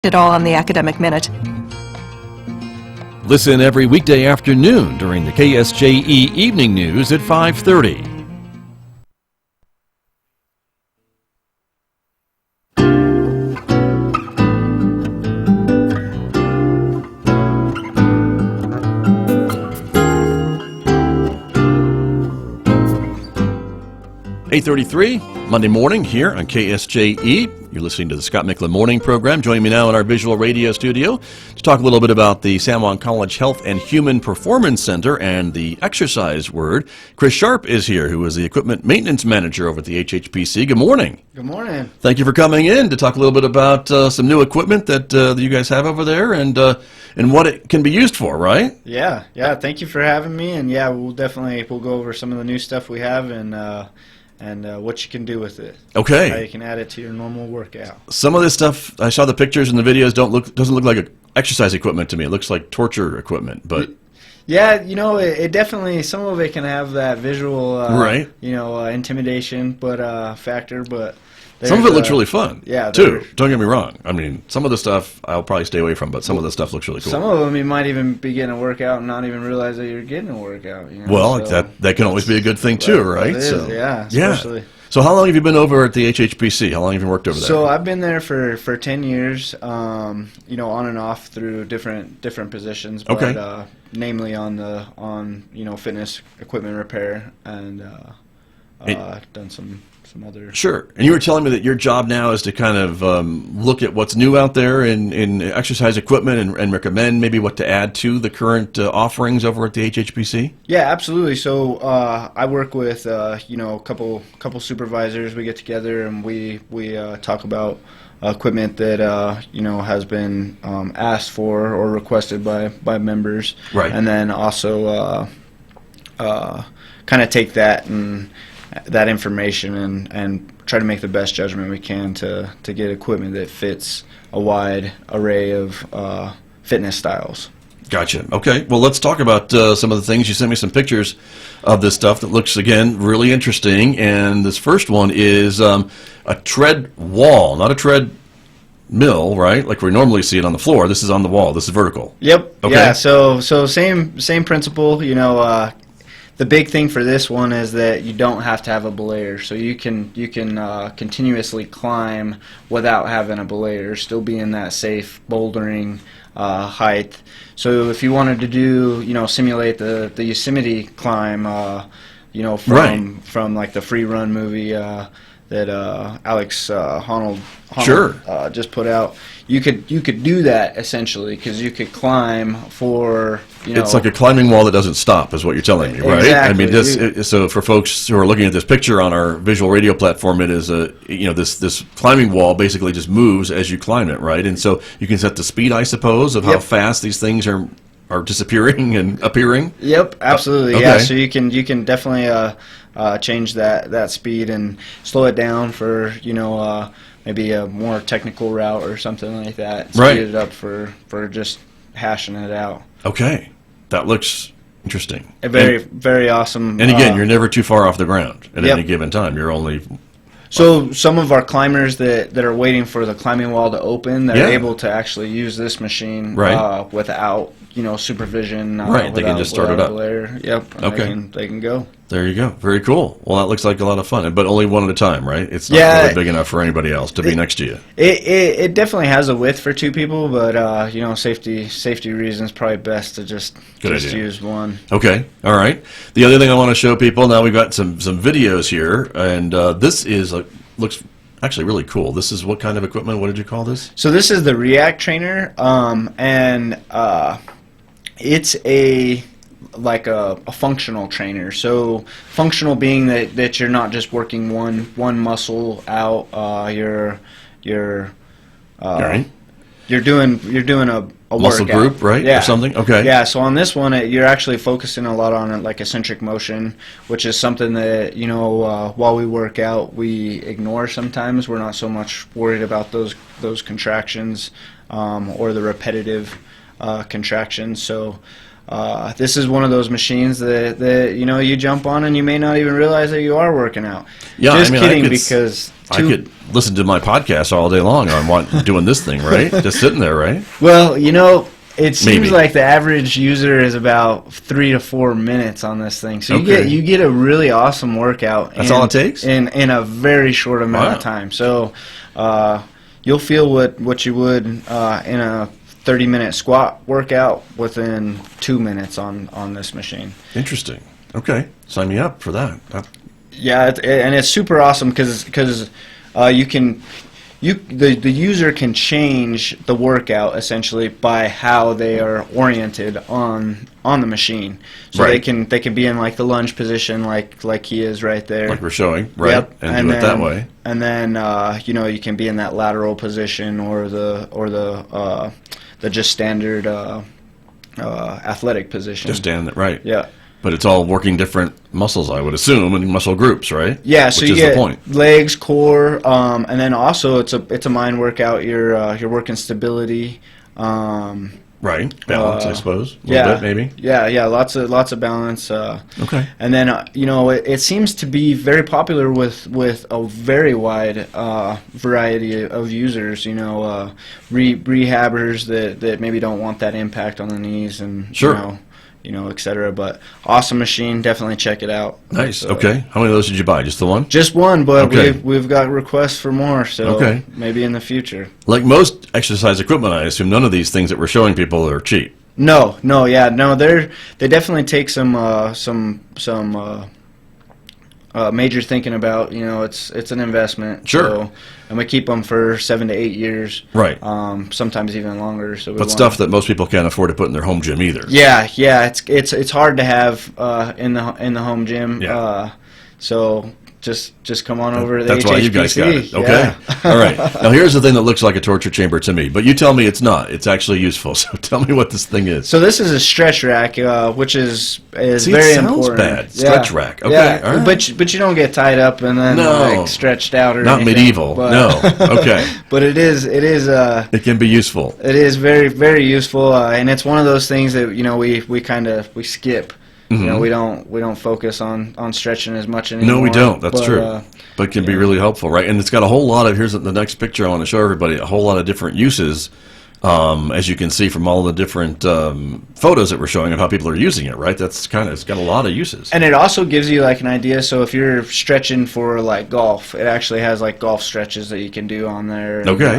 it all on the Academic Minute. Listen every weekday afternoon during the KSJE Evening News at 5:30. (8:33) Monday morning here on KSJE. You're listening to the Scott Micklin Morning Program. Joining me now in our visual radio studio to talk a little bit about the San Juan College Health and Human Performance Center and the exercise word. Chris Sharp is here, who is the Equipment Maintenance Manager over at the HHPC. Good morning. Good morning. Thank you for coming in to talk a little bit about some new equipment that you guys have over there and what it can be used for, right? Yeah. Thank you for having me. And yeah, we'll go over some of the new stuff we have and what you can do with it. Okay. How you can add it to your normal workout. Some of this stuff, I saw the pictures and the videos, doesn't look like exercise equipment to me. It looks like torture equipment, but yeah, it definitely, some of it can have that visual, right? Intimidation, factor, but some of it looks really fun. Yeah, too. Don't get me wrong. I mean, some of the stuff I'll probably stay away from, but some of the stuff looks really cool. Some of them you might even be getting a workout and not even realize that you're getting a workout. Well, that can always be a good thing too, right? It is, yeah, especially. So how long have you been over at the HHPC? How long have you worked over there? So I've been there for 10 years, on and off through different positions, but okay. Namely on fitness equipment repair and done some other. Sure. And you were telling me that your job now is to kind of look at what's new out there in exercise equipment and recommend maybe what to add to the current offerings over at the HHPC? Yeah, absolutely. So I work with a couple supervisors. We get together and we talk about equipment that has been asked for or requested by members. Right. And then also kind of take that information and try to make the best judgment we can to get equipment that fits a wide array of fitness styles. Gotcha. Okay. Well, let's talk about some of the things. You sent me some pictures of this stuff that looks, again, really interesting. And this first one is a tread wall, not a tread mill, right? Like we normally see it on the floor. This is on the wall. This is vertical. Yep. Okay. Yeah. So same principle. The big thing for this one is that you don't have to have a belayer, so you can continuously climb without having a belayer, still be in that safe bouldering height. So if you wanted to do, simulate the Yosemite climb, from like the Free Run movie that Alex Honnold sure. Just put out, you could do that essentially because you could climb for It's like a climbing wall that doesn't stop, is what you're telling me, right? Exactly. I mean, so for folks who are looking at this picture on our visual radio platform, it is this climbing wall basically just moves as you climb it, right? And so you can set the speed, I suppose, of how fast these things are disappearing and appearing. Yep, absolutely. Okay. Yeah, so you can definitely change that speed and slow it down for maybe a more technical route or something like that. Speed it up for just hashing it out. Okay, that looks interesting. Very awesome. And again, you're never too far off the ground at any given time. You're only. So some of our climbers that are waiting for the climbing wall to open, they're able to actually use this machine without supervision. They can just start it up. Yep. And okay. They can go. There you go. Very cool. Well, that looks like a lot of fun, but only one at a time, right? It's not really big enough for anybody else to be next to you. It definitely has a width for two people, but safety reasons, probably best to just use one. Okay. All right. The other thing I want to show people, now we've got some videos here, and this looks actually really cool. This is what kind of equipment? What did you call this? So this is the React trainer, and it's a functional trainer. So functional being that you're not just working one muscle out. You're doing a muscle workout. group, right? Yeah. Or something. Okay. Yeah. So on this one, you're actually focusing a lot on like eccentric motion, which is something that while we work out, we ignore sometimes. We're not so much worried about those contractions or the repetitive contractions. So this is one of those machines that you jump on and you may not even realize that you are working out. Yeah, just kidding, because I could listen to my podcast all day long on doing this thing, right? Just sitting there, right? Well, it seems like the average user is about 3 to 4 minutes on this thing, so you get a really awesome workout. That's all it takes in a very short amount of time. So you'll feel what you would in a 30-minute squat workout within 2 minutes on this machine. Interesting. Okay, sign me up for that. Yeah, and it's super awesome because the user can change the workout essentially by how they are oriented on the machine. So they can be in like the lunge position like he is right there, like we're showing, right? Yep. And do it that way. And then you can be in that lateral position or the just standard athletic position. Just stand right. Yeah. But it's all working different muscles, I would assume, and muscle groups, right? Yeah, so which you is get the point. Legs, core, and then also it's a mind workout. You're working stability. Right, balance, I suppose. A little bit, maybe. Yeah, lots of balance. Okay. And then it seems to be very popular with a very wide variety of users. Rehabbers that maybe don't want that impact on the knees and sure. etc. But awesome machine. Definitely check it out. Nice. Okay. How many of those did you buy? Just the one? Just one, but we've got requests for more, so maybe in the future. Like most exercise equipment, I assume none of these things that we're showing people are cheap. No. They definitely take some major thinking about. It's an investment. Sure. So, and we keep them for 7 to 8 years. Right. Sometimes even longer. So but stuff that most people can't afford to put in their home gym either. Yeah. It's hard to have in the home gym. Yeah. So just come on over to the That's HHPC. why you guys got it. Okay. Yeah. All right. Now here's the thing that looks like a torture chamber to me, but you tell me it's not. It's actually useful. So tell me what this thing is. So this is a stretch rack, which is very sounds important. Bad. Stretch rack. Okay. Yeah. All right. But you don't get tied up and then stretched out or not anything. Medieval. But, no. Okay. But it is. It can be useful. It is very, very useful, and it's one of those things that we skip. Mm-hmm. We don't focus on stretching as much anymore. No, we don't. That's true. But it can be really helpful, right? And it's got a whole lot of, here's the next picture I want to show everybody, a whole lot of different uses, as you can see from all the different photos that we're showing of how people are using it, right? It's got a lot of uses. And it also gives you like an idea. So if you're stretching for like golf, it actually has like golf stretches that you can do on there. Okay.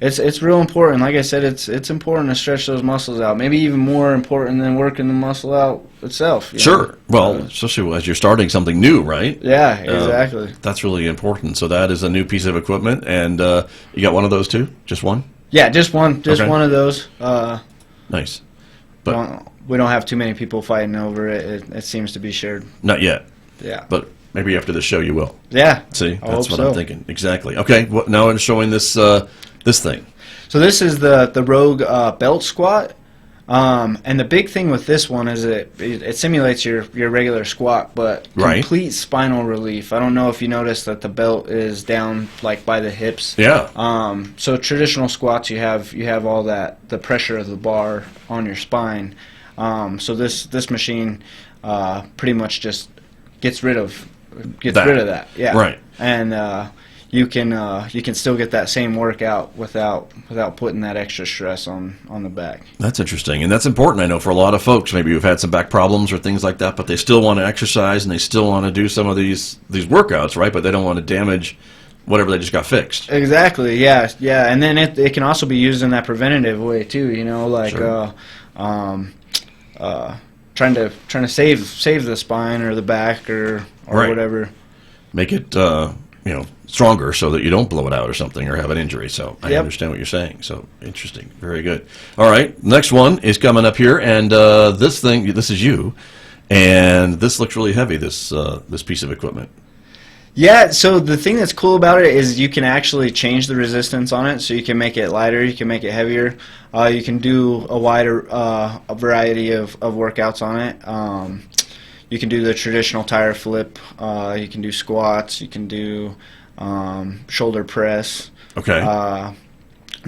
It's real important. Like I said, it's important to stretch those muscles out. Maybe even more important than working the muscle out itself. Sure. Well, especially as you're starting something new, right? Yeah, exactly. That's really important. So that is a new piece of equipment, and you got one of those too? Just one? Yeah, just one. Just one of those. Nice. But we don't have too many people fighting over it. It seems to be shared. Not yet. Yeah. But maybe after the show you will. Yeah. See, that's what I'm thinking. Exactly. Okay. Now I'm showing this this thing. So this is the Rogue belt squat, and the big thing with this one is it simulates your regular squat, but complete spinal relief. I don't know if you noticed that the belt is down like by the hips. Yeah. So traditional squats, you have all the pressure of the bar on your spine. So this machine pretty much just gets rid of that. Yeah. Right. And you can still get that same workout without putting that extra stress on the back. That's interesting, and that's important, I know, for a lot of folks maybe who've had some back problems or things like that, but they still want to exercise and they still want to do some of these workouts, right? But they don't want to damage whatever they just got fixed. Exactly. Yeah. And then it can also be used in that preventative way too. Like sure. Trying to save the spine or the back or whatever. Make it stronger so that you don't blow it out or something or have an injury. So I understand what you're saying. So interesting. Very good. All right. Next one is coming up here, and this is you, and this looks really heavy, this piece of equipment. Yeah, so the thing that's cool about it is you can actually change the resistance on it, so you can make it lighter, you can make it heavier, you can do a wider a variety of workouts on it. You can do the traditional tire flip, you can do squats, you can do shoulder press. Okay.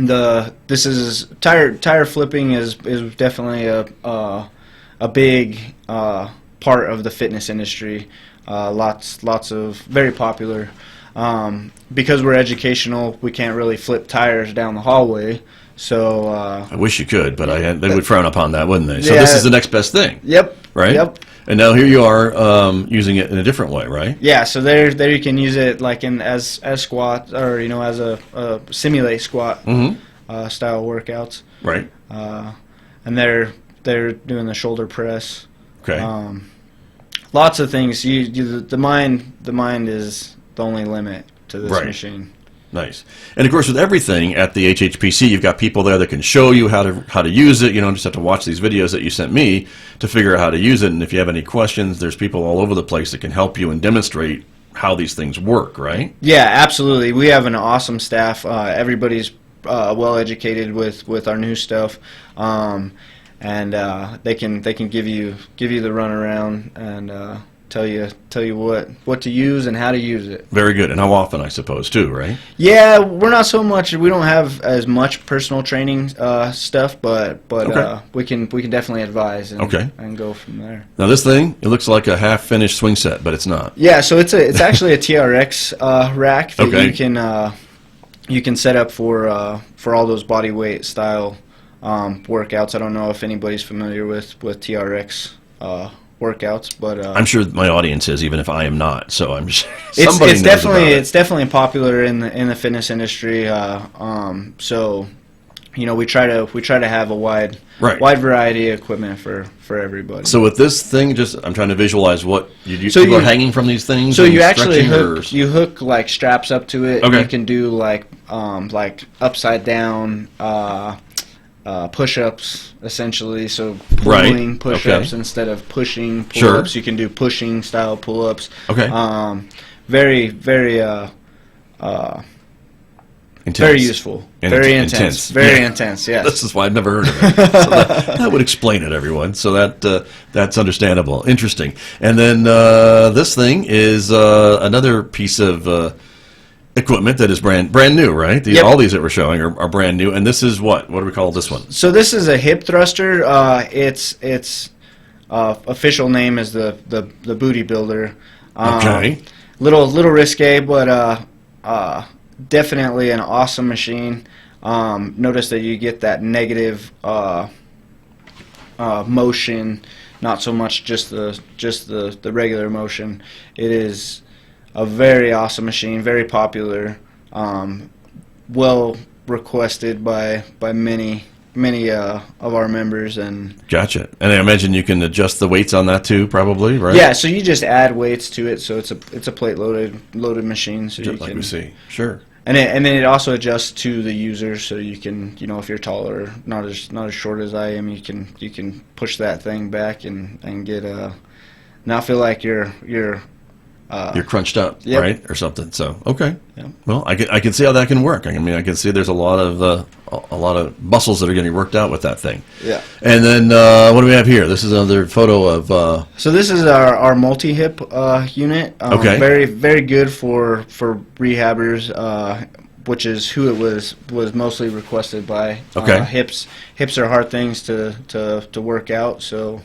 this is tire flipping is definitely a big part of the fitness industry. Lots of very popular. Because we're educational, we can't really flip tires down the hallway. So I wish you could, but they would frown upon that, wouldn't they? So yeah, this is the next best thing. Yep. Right. Yep. And now here you are using it in a different way, right? Yeah. So there you can use it like as squat, or as a simulate squat style workouts. Right. And they're doing the shoulder press. Okay. Lots of things. The mind is the only limit to this machine. Nice. And of course, with everything at the HHPC, you've got people there that can show you how to use it. You don't just have to watch these videos that you sent me to figure out how to use it. And if you have any questions, there's people all over the place that can help you and demonstrate how these things work, right? Yeah, absolutely. We have an awesome staff. Everybody's well educated with our new stuff, and they can give you the runaround and tell you what to use and how to use it. Very good. And how often, I suppose, too, right? Yeah, we're not so much. We don't have as much personal training stuff, but Okay. we can definitely advise and go from there. Now this thing, it looks like a half-finished swing set, but it's not. Yeah, so it's actually a TRX rack that you can set up for all those body weight style workouts. I don't know if anybody's familiar with TRX workouts, but I'm sure my audience is, even if I am not. So I'm sure it's definitely popular in the fitness industry. So we try to have a wide variety of equipment for everybody. So with this thing, I'm trying to visualize what you do. So people are hanging from these things. So and you actually stretching, hook like straps up to it. Okay. You can do like upside down push-ups, essentially. So pulling push-ups instead of pushing pull-ups. You can do pushing style pull-ups. Okay. Very intense. Very useful. And very intense. Very intense. Yes. This is why I've never heard of it. So that would explain it, everyone. So that's understandable. Interesting. And then this thing is another piece of equipment that is brand new, right? All these that we're showing are brand new. And this is what? What do we call this one? So this is a hip thruster. Its official name is the Booty Builder. Okay. Little risque, but definitely an awesome machine. Notice that you get that negative motion, not so much just the regular motion. It is a very awesome machine, very popular, well requested by many of our members. And gotcha. And I imagine you can adjust the weights on that too, probably, right? Yeah, so you just add weights to it. So it's a plate loaded machine. So just like we see, sure. And then it also adjusts to the user, so you can, if you're taller, not as short as I am, you can push that thing back and get not feel like you're crunched up, right, or something. So okay, Yep. Well, I can see how that can work. I mean, I can see there's a lot of muscles that are getting worked out with that thing. Yeah. And then what do we have here? This is another photo of. So this is our multi-hip unit. Okay. Very very good for rehabbers, which is who it was mostly requested by. Okay. Hips are hard things to work out. So.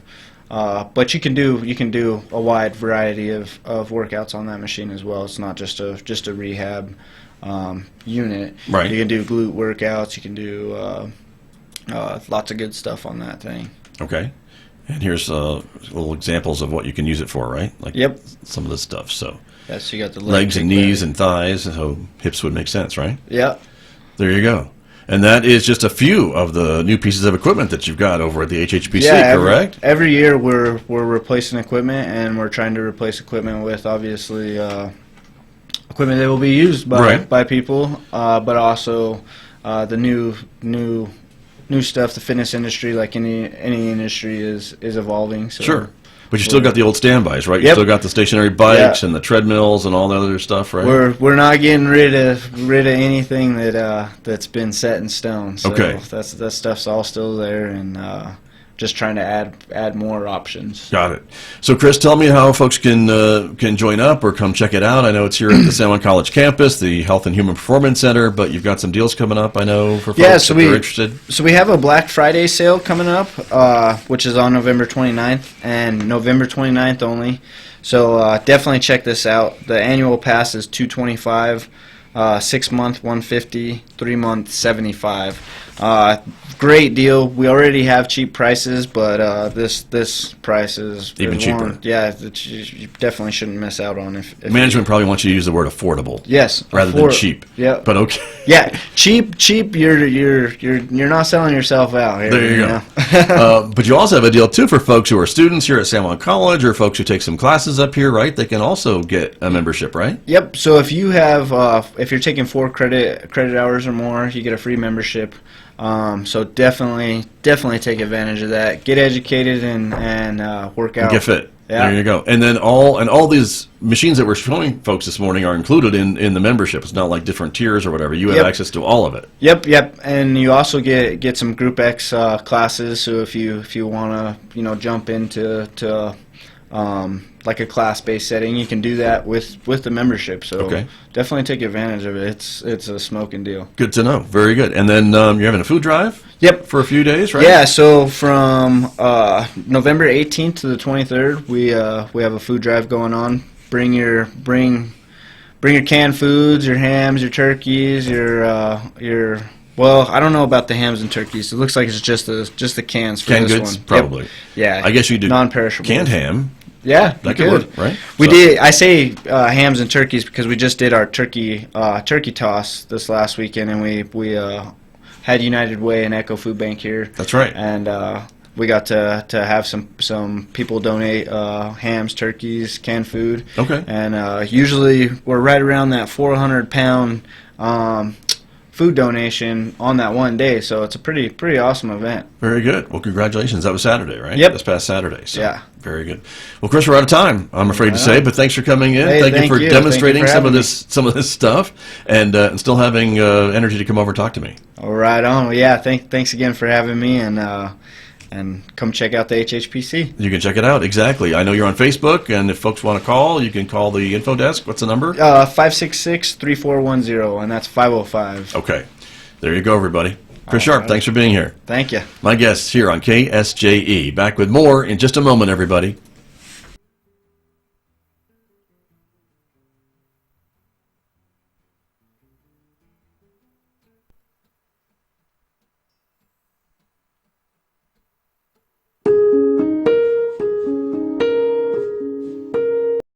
But you can do a wide variety of workouts on that machine as well. It's not just a rehab unit. Right. You can do glute workouts. You can do lots of good stuff on that thing. Okay. And here's little examples of what you can use it for, right? Like Yep. some of this stuff. So Yes, you got the legs and knees and thighs. So hips would make sense, right? Yeah. There you go. And that is just a few of the new pieces of equipment that you've got over at the HHPC, correct? Every year we're replacing equipment, and we're trying to replace equipment with obviously equipment that will be used by people, but also the new stuff. The fitness industry, like any industry, is evolving. So sure. But you still got the old standbys, right? You Yep. still got the stationary bikes and the treadmills and all the other stuff, right? We're not getting rid of anything that's been set in stone. So Okay. that stuff's all still there, and just trying to add more options. Got it. So, Chris, tell me how folks can join up or come check it out. I know it's here at the San Juan College campus, the Health and Human Performance Center, but you've got some deals coming up, I know, for folks if they're interested. So we have a Black Friday sale coming up, which is on November 29th, and November 29th only. So definitely check this out. The annual pass is $225, 6-month $150, 3-month $75. Great deal. We already have cheap prices, but this price is even cheaper. Yeah, that you definitely shouldn't miss out on. If Management probably wants you to use the word affordable. Yes, rather than cheap. Yeah, but okay. Yeah, cheap. You're not selling yourself out here. There you go. But you also have a deal too for folks who are students here at San Juan College, or folks who take some classes up here, right? They can also get a membership, right? Yep. So if you have, if you're taking 4 credit hours or more, you get a free membership. So definitely take advantage of that. Get educated and work out. Get fit. Yeah. There you go. And then all these machines that we're showing folks this morning are included in the membership. It's not like different tiers or whatever. You have access to all of it. Yep. And you also get some Group X classes. So if you want to jump into like a class-based setting, you can do that with the membership. So definitely take advantage of it. It's a smoking deal. Good to know. Very good. And then you're having a food drive? Yep. For a few days, right? Yeah. So from November 18th to the 23rd, we have a food drive going on. Bring your canned foods, your hams, your turkeys, your well, I don't know about the hams and turkeys. It looks like it's just the cans for canned this goods, one. probably. Yep. Yeah. I guess you do non-perishable canned ham. Yeah, that could work, right? We did. I say hams and turkeys because we just did our turkey toss this last weekend, and we had United Way and Echo Food Bank here. That's right. And we got to have some people donate hams, turkeys, canned food. Okay. And usually we're right around that 400-pound food donation on that one day, so it's a pretty awesome event. Very good. Well, congratulations. That was Saturday, right? Yep. This past Saturday. So yeah. Very good. Well, Chris, we're out of time, I'm afraid to say, but thanks for coming in. Hey, thank you for demonstrating some of this stuff and still having energy to come over and talk to me. All right on. Well, yeah, thanks again for having me, and come check out the HHPC. You can check it out, exactly. I know you're on Facebook, and if folks want to call, you can call the info desk. What's the number? 566-3410, and that's 505. Okay. There you go, everybody. Chris Sharp, thanks for being here. Thank you. My guests here on KSJE. Back with more in just a moment, everybody.